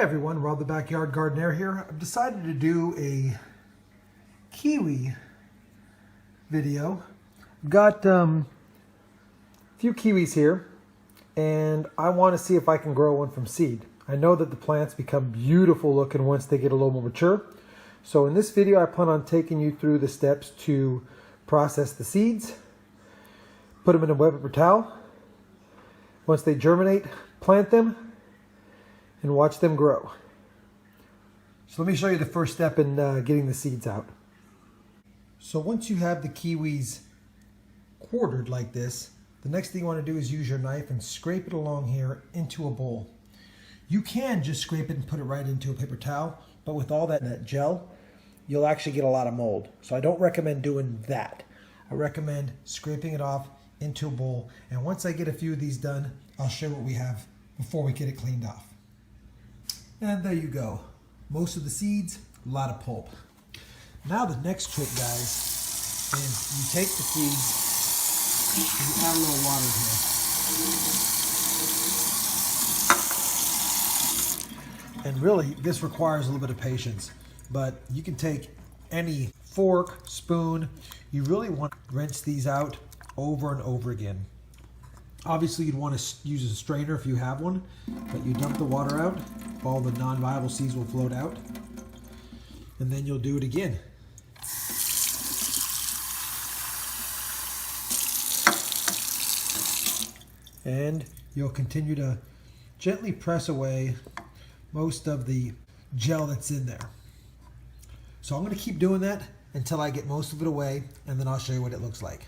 everyone, Rob the Backyard Gardener here. I've decided to do a kiwi video. I've got a few kiwis here and I want to see if I can grow one from seed. I know that the plants become beautiful looking once they get a little more mature. So in this video I plan on taking you through the steps to process the seeds, put them in a wet paper towel. Once they germinate, plant them and watch them grow. So let me show you the first step in getting the seeds out. So once you have the kiwis quartered like this, the next thing you want to do is use your knife and scrape it along here into a bowl. You can just scrape it and put it right into a paper towel, but with all that gel, you'll actually get a lot of mold. So I don't recommend doing that. I recommend scraping it off into a bowl, and once I get a few of these done, I'll show you what we have before we get it cleaned off. And there you go. Most of the seeds, a lot of pulp. Now the next trick, guys, is you take the seeds and you add a little water here. And really, this requires a little bit of patience, but you can take any fork, spoon. You really want to rinse these out over and over again. Obviously, you'd want to use a strainer if you have one, but you dump the water out, all the non-viable seeds will float out, and then you'll do it again. And you'll continue to gently press away most of the gel that's in there. So I'm going to keep doing that until I get most of it away, and then I'll show you what it looks like.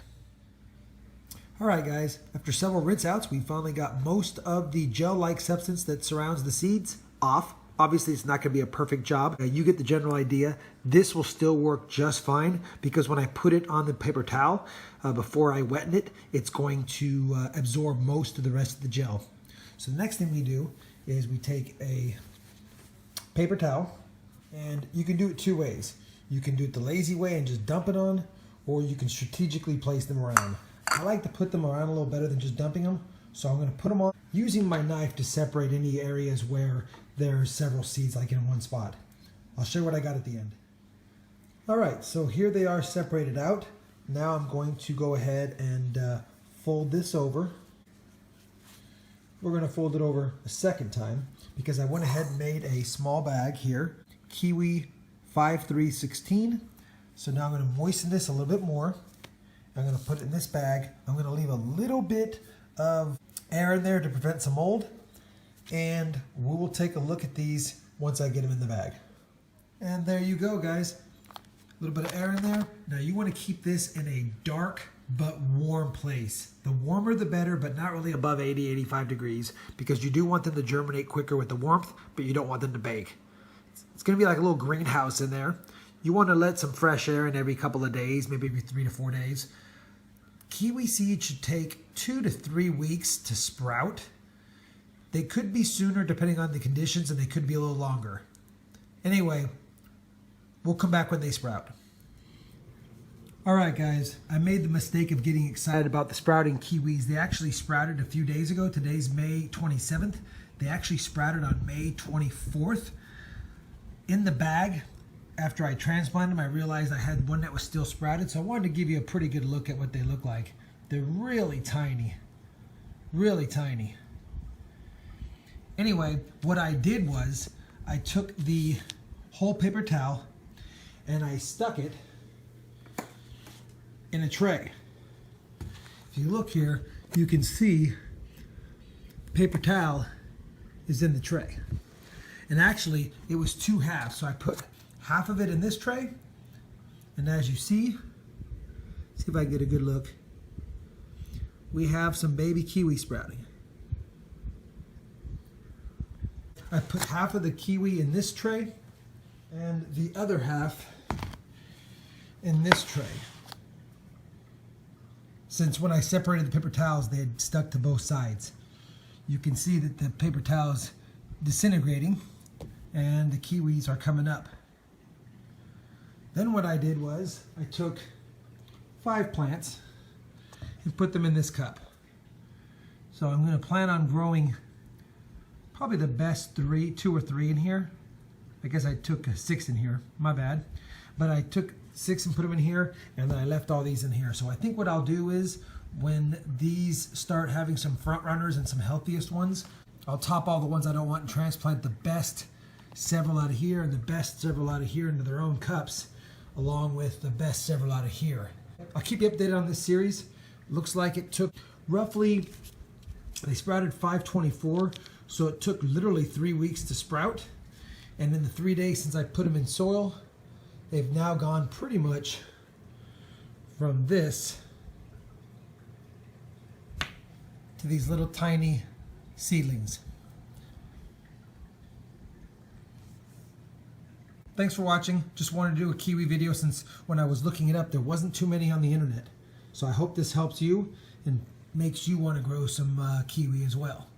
Alright guys, after several rinse outs, we finally got most of the gel-like substance that surrounds the seeds off. Obviously it's not going to be a perfect job. You get the general idea. This will still work just fine because when I put it on the paper towel before I wetten it, it's going to absorb most of the rest of the gel. So the next thing we do is we take a paper towel, and you can do it two ways. You can do it the lazy way and just dump it on, or you can strategically place them around. I like to put them around a little better than just dumping them, so I'm going to put them on using my knife to separate any areas where there's several seeds like in one spot. I'll show you what I got at the end. Alright, so here they are separated out. Now I'm going to go ahead and fold this over. We're going to fold it over a second time because I went ahead and made a small bag here, Kiwi 5316. So now I'm going to moisten this a little bit more. I'm going to put it in this bag. I'm going to leave a little bit of air in there to prevent some mold. And we will take a look at these once I get them in the bag. And there you go, guys. A little bit of air in there. Now you want to keep this in a dark but warm place. The warmer the better, but not really above 80, 85 degrees because you do want them to germinate quicker with the warmth, but you don't want them to bake. It's going to be like a little greenhouse in there. You want to let some fresh air in every couple of days, maybe every 3 to 4 days. Kiwi seeds should take 2 to 3 weeks to sprout. They could be sooner depending on the conditions, and they could be a little longer. Anyway, we'll come back when they sprout. Alright guys, I made the mistake of getting excited about the sprouting kiwis. They actually sprouted a few days ago. Today's May 27th. They actually sprouted on May 24th. In the bag, after I transplanted them, I realized I had one that was still sprouted, so I wanted to give you a pretty good look at what they look like. They're really tiny. Really tiny. Anyway, what I did was I took the whole paper towel and I stuck it in a tray. If you look here, you can see the paper towel is in the tray. And actually, it was 2 halves, so I put half of it in this tray, and as you see if I get a good look, we have some baby kiwi sprouting. I put half of the kiwi in this tray and the other half in this tray. Since when I separated the paper towels, they had stuck to both sides. You can see that the paper towel is disintegrating and the kiwis are coming up. Then what I did was I took 5 plants and put them in this cup. So I'm going to plan on growing probably the best 2 or 3 in here. I guess I took 6 in here, my bad. But I took 6 and put them in here, and then I left all these in here. So I think what I'll do is, when these start having some front runners and some healthiest ones, I'll top all the ones I don't want and transplant the best several out of here and the best several out of here into their own cups, along with the best several out of here. I'll keep you updated on this series. Looks like it took roughly, they sprouted 524, so it took literally 3 weeks to sprout. And in the 3 days since I put them in soil, they've now gone pretty much from this to these little tiny seedlings. Thanks for watching. Just wanted to do a kiwi video since when I was looking it up, there wasn't too many on the internet. So I hope this helps you and makes you want to grow some kiwi as well.